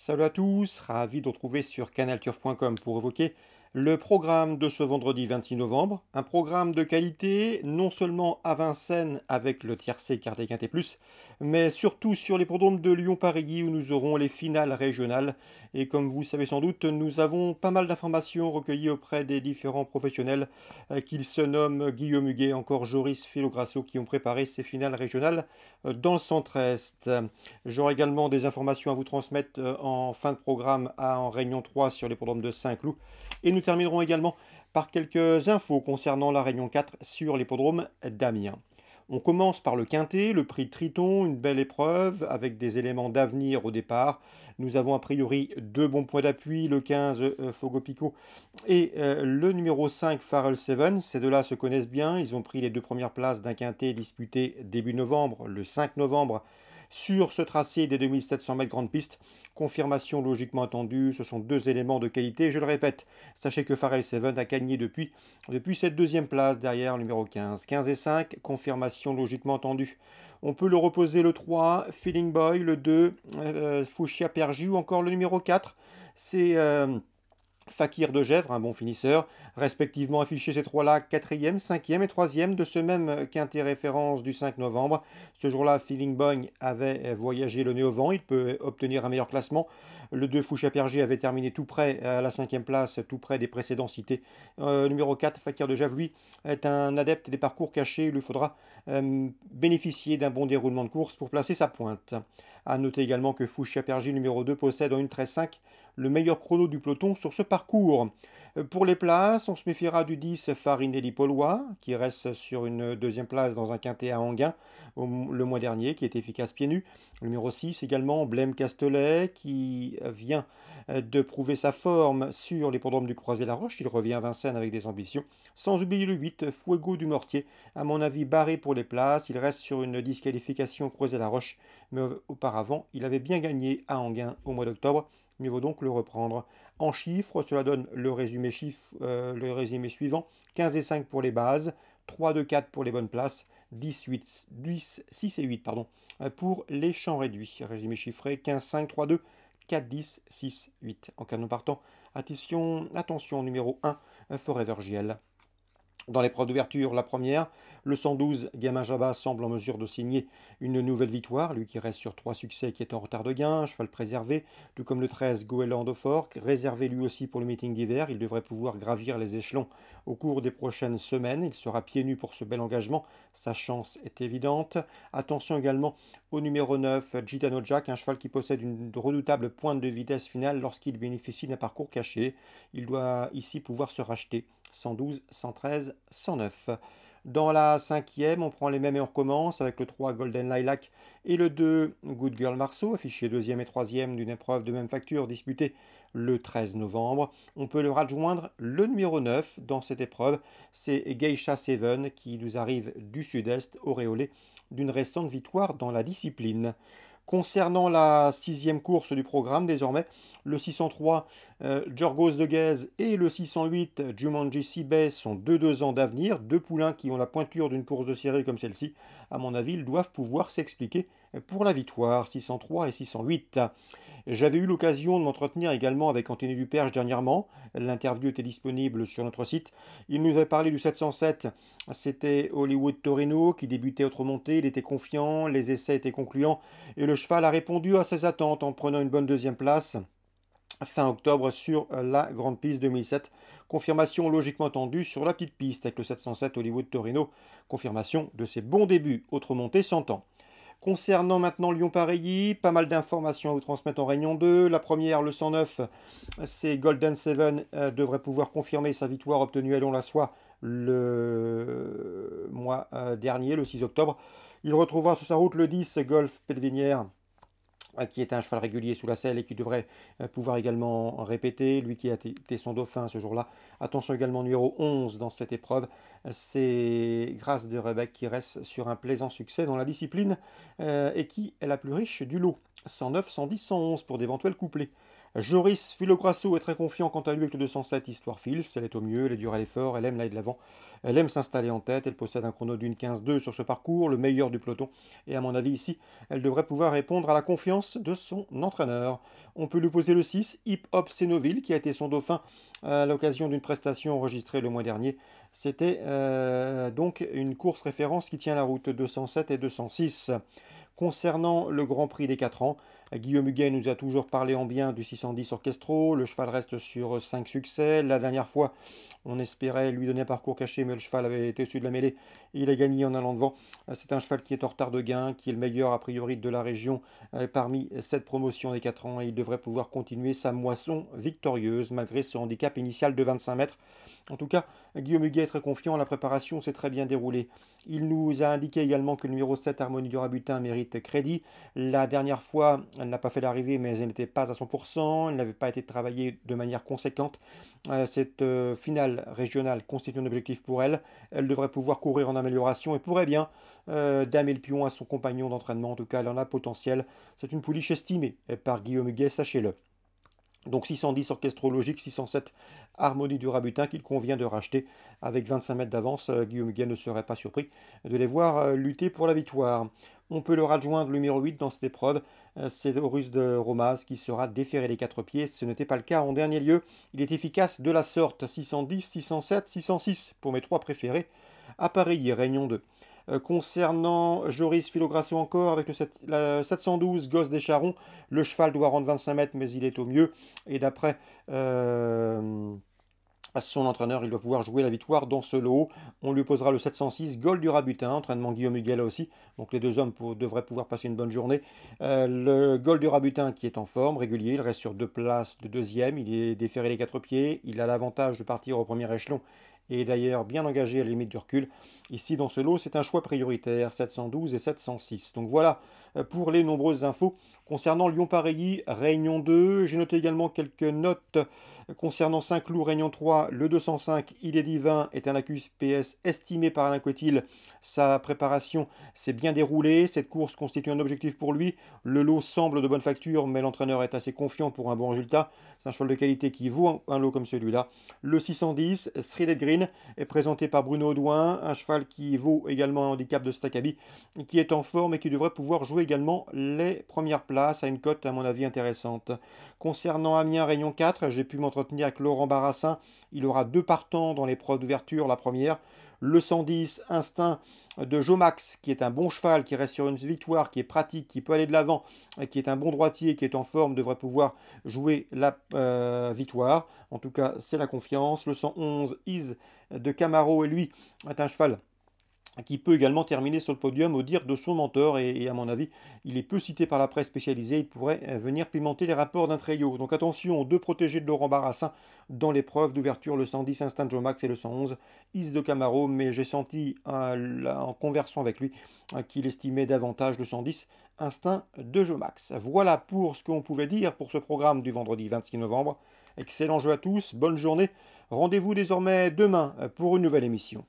Salut à tous, ravi de retrouver sur canalturf.com pour évoquer le programme de ce vendredi 26 novembre. Un programme de qualité, non seulement à Vincennes avec le tiercé Quintet Quintet Plus, mais surtout sur l'hippodrome de Lyon-Paris où nous aurons les finales régionales. Et comme vous savez sans doute, nous avons pas mal d'informations recueillies auprès des différents professionnels, qu'ils se nomment Guillaume Huguet, encore Joris Filograsso, qui ont préparé ces finales régionales dans le centre-est. J'aurai également des informations à vous transmettre en fin de programme en Réunion 3 sur l'hippodrome de Saint-Cloud. Et nous terminerons également par quelques infos concernant la Réunion 4 sur l'hippodrome d'Amiens. On commence par le Quintet, le prix Triton, une belle épreuve avec des éléments d'avenir au départ. Nous avons a priori deux bons points d'appui, le 15 Fogo Pico et le numéro 5 Farrell Seven. Ces deux-là se connaissent bien, ils ont pris les deux premières places d'un Quintet disputé début novembre, le 5 novembre, sur ce tracé des 2700 mètres grande piste. Confirmation logiquement attendue, ce sont deux éléments de qualité, je le répète. Sachez que Farrell Seven a gagné depuis cette deuxième place derrière le numéro 15. 15 et 5, confirmation logiquement attendue. On peut le reposer le 3, Feeling Boy, le 2, Fuchsia Pergi ou encore le numéro 4. C'est Fakir de Gèvres, un bon finisseur, respectivement affichés ces trois-là, 4e, 5e et 3e de ce même quintet référence du 5 novembre. Ce jour-là, Feeling Boy avait voyagé le nez au vent, il peut obtenir un meilleur classement. Le 2 Foucha Perger avait terminé tout près à la 5e place, tout près des précédents cités. Numéro 4, Fakir de Gèvres, lui, est un adepte des parcours cachés, il lui faudra bénéficier d'un bon déroulement de course pour placer sa pointe. A noter également que Foucha Perger, numéro 2, possède en 1:13.5 le meilleur chrono du peloton sur ce parcours. Pour les places, on se méfiera du 10 Farinelli Paulois, qui reste sur une deuxième place dans un quintet à Anguin le mois dernier, qui est efficace pieds nus. Le numéro 6 également, Blême Castelet, qui vient de prouver sa forme sur l'hippodrome du Croisé-la-Roche. Il revient à Vincennes avec des ambitions. Sans oublier le 8, Fuego du Mortier, à mon avis barré pour les places. Il reste sur une disqualification Croisé-la-Roche, mais auparavant, il avait bien gagné à Anguin au mois d'octobre. Mieux vaut donc le reprendre. En chiffres, cela donne le résumé suivant. 15 et 5 pour les bases, 3, 2, 4 pour les bonnes places, 6 et 8 pour les champs réduits. Résumé chiffré, 15, 5, 3, 2, 4, 10, 6, 8. En canon partant, attention numéro 1, Forever JL. Dans l'épreuve d'ouverture, la première, le 112 Gamin Jabba semble en mesure de signer une nouvelle victoire, lui qui reste sur 3 succès et qui est en retard de gain, cheval préservé, tout comme le 13 Goéland de Fork, réservé lui aussi pour le meeting d'hiver. Il devrait pouvoir gravir les échelons au cours des prochaines semaines. Il sera pieds nus pour ce bel engagement, sa chance est évidente. Attention également au numéro 9 Gitano Jack, un cheval qui possède une redoutable pointe de vitesse finale lorsqu'il bénéficie d'un parcours caché. Il doit ici pouvoir se racheter. 112, 113, 109. Dans la 5e, on prend les mêmes et on recommence avec le 3 Golden Lilac et le 2 Good Girl Marceau, affiché 2e et 3e d'une épreuve de même facture disputée le 13 novembre. On peut leur adjoindre le numéro 9 dans cette épreuve, c'est Geisha Seven qui nous arrive du sud-est, auréolé d'une restante victoire dans la discipline. Concernant la 6e course du programme, désormais, le 603 Giorgos de Guez et le 608 Jumanji Seabay sont 2 ans d'avenir, deux poulains qui ont la pointure d'une course de série comme celle-ci. À mon avis, ils doivent pouvoir s'expliquer pour la victoire, 603 et 608. J'avais eu l'occasion de m'entretenir également avec Anthony Duperche dernièrement. L'interview était disponible sur notre site. Il nous avait parlé du 707. C'était Hollywood Torino qui débutait autre montée. Il était confiant, les essais étaient concluants et le cheval a répondu à ses attentes en prenant une bonne deuxième place fin octobre sur la grande piste 2007. Confirmation logiquement attendue sur la petite piste avec le 707 Hollywood Torino. Confirmation de ses bons débuts. Autre montée 100 ans. Concernant maintenant Lyon-Pareilly, pas mal d'informations à vous transmettre en Réunion 2. La première, le 109, c'est Golden Seven, devrait pouvoir confirmer sa victoire obtenue à Lyon-la-Soie le mois dernier, le 6 octobre. Il retrouvera sur sa route le 10, Golf Pelvinière, qui est un cheval régulier sous la selle et qui devrait pouvoir également répéter, lui qui a été son dauphin ce jour-là. Attention également numéro 11 dans cette épreuve, c'est Grâce de Rebec qui reste sur un plaisant succès dans la discipline et qui est la plus riche du lot. 109, 110, 111 pour d'éventuels couplets. Joris Filograsso est très confiant quant à lui avec le 207 Histoire Fils. Elle est au mieux, elle est dure, elle est fort, elle aime l'aller de l'avant, elle aime s'installer en tête, elle possède un chrono d'une 15-2 sur ce parcours, le meilleur du peloton. Et à mon avis ici, elle devrait pouvoir répondre à la confiance l'expérience de son entraîneur. On peut lui poser le 6, Hip Hop Sénoville, qui a été son dauphin à l'occasion d'une prestation enregistrée le mois dernier. C'était donc une course référence qui tient la route 207 et 206. Concernant le Grand Prix des 4 ans, Guillaume Huguet nous a toujours parlé en bien du 610 Orchestro. Le cheval reste sur 5 succès. La dernière fois, on espérait lui donner un parcours caché, mais le cheval avait été au-dessus de la mêlée. Il a gagné en allant devant. C'est un cheval qui est en retard de gain, qui est le meilleur a priori de la région parmi cette promotion des 4 ans. Et il devrait pouvoir continuer sa moisson victorieuse malgré ce handicap initial de 25 mètres. En tout cas, Guillaume Huguet est très confiant. La préparation s'est très bien déroulée. Il nous a indiqué également que le numéro 7, Harmonie du Rabutin, mérite crédit. La dernière fois, elle n'a pas fait l'arrivée, mais elle n'était pas à 100%. Elle n'avait pas été travaillée de manière conséquente. Cette finale régionale constitue un objectif pour elle. Elle devrait pouvoir courir en amélioration et pourrait bien damer le pion à son compagnon d'entraînement. En tout cas, elle en a potentiel. C'est une pouliche estimée par Guillaume Huguet, sachez-le. Donc 610 orchestrologique, 607 Harmonie du Rabutin qu'il convient de racheter avec 25 mètres d'avance. Guillaume Huguet ne serait pas surpris de les voir lutter pour la victoire. On peut leur adjoindre le numéro 8 dans cette épreuve. C'est Horus de Romaz qui sera déféré les 4 pieds. Ce n'était pas le cas en dernier lieu. Il est efficace de la sorte. 610, 607, 606 pour mes 3 préférés. À Paris, Réunion 2. Concernant Joris Philograsso encore, avec le 712 Gosse des Charrons, le cheval doit rendre 25 mètres, mais il est au mieux. Et d'après son entraîneur, il doit pouvoir jouer la victoire dans ce lot. On lui posera le 706 Gold du Rabutin, entraînement Guillaume Huguet là aussi. Donc les deux hommes devraient pouvoir passer une bonne journée. Le Gold du Rabutin qui est en forme, régulier, il reste sur 2 places de deuxième. Il est déféré les 4 pieds. Il a l'avantage de partir au premier échelon et d'ailleurs bien engagé à la limite du recul. Ici, dans ce lot, c'est un choix prioritaire, 712 et 706. Donc voilà pour les nombreuses infos concernant Lyon-Pareilly, Réunion 2. J'ai noté également quelques notes concernant Saint-Cloud, Réunion 3. Le 205, Il est divin, est un AQPS estimé par Alain Coetil. Sa préparation s'est bien déroulée. Cette course constitue un objectif pour lui. Le lot semble de bonne facture, mais l'entraîneur est assez confiant pour un bon résultat. C'est un cheval de qualité qui vaut un lot comme celui-là. Le 610, Threaded Green, est présenté par Bruno Audouin, un cheval qui vaut également un handicap de Staccabi, qui est en forme et qui devrait pouvoir jouer également les premières places à une cote à mon avis intéressante. Concernant Amiens Réunion 4, j'ai pu m'entretenir avec Laurent Barassin. Il aura 2 partants dans l'épreuve d'ouverture, la première. Le 110 Instinct de Jomax, qui est un bon cheval, qui reste sur une victoire, qui est pratique, qui peut aller de l'avant, qui est un bon droitier, qui est en forme, devrait pouvoir jouer la victoire. En tout cas, c'est la confiance. Le 111 Is de Camaro, et lui, est un cheval qui peut également terminer sur le podium au dire de son mentor, et à mon avis, il est peu cité par la presse spécialisée, il pourrait venir pimenter les rapports d'un trio. Donc attention aux 2 protégés de Laurent Barassin dans l'épreuve d'ouverture, le 110 Instinct de Jomax et le 111 Is de Camaro, mais j'ai senti en conversant avec lui qu'il estimait davantage le 110 Instinct de Jomax. Voilà pour ce qu'on pouvait dire pour ce programme du vendredi 26 novembre. Excellent jeu à tous, bonne journée. Rendez-vous désormais demain pour une nouvelle émission.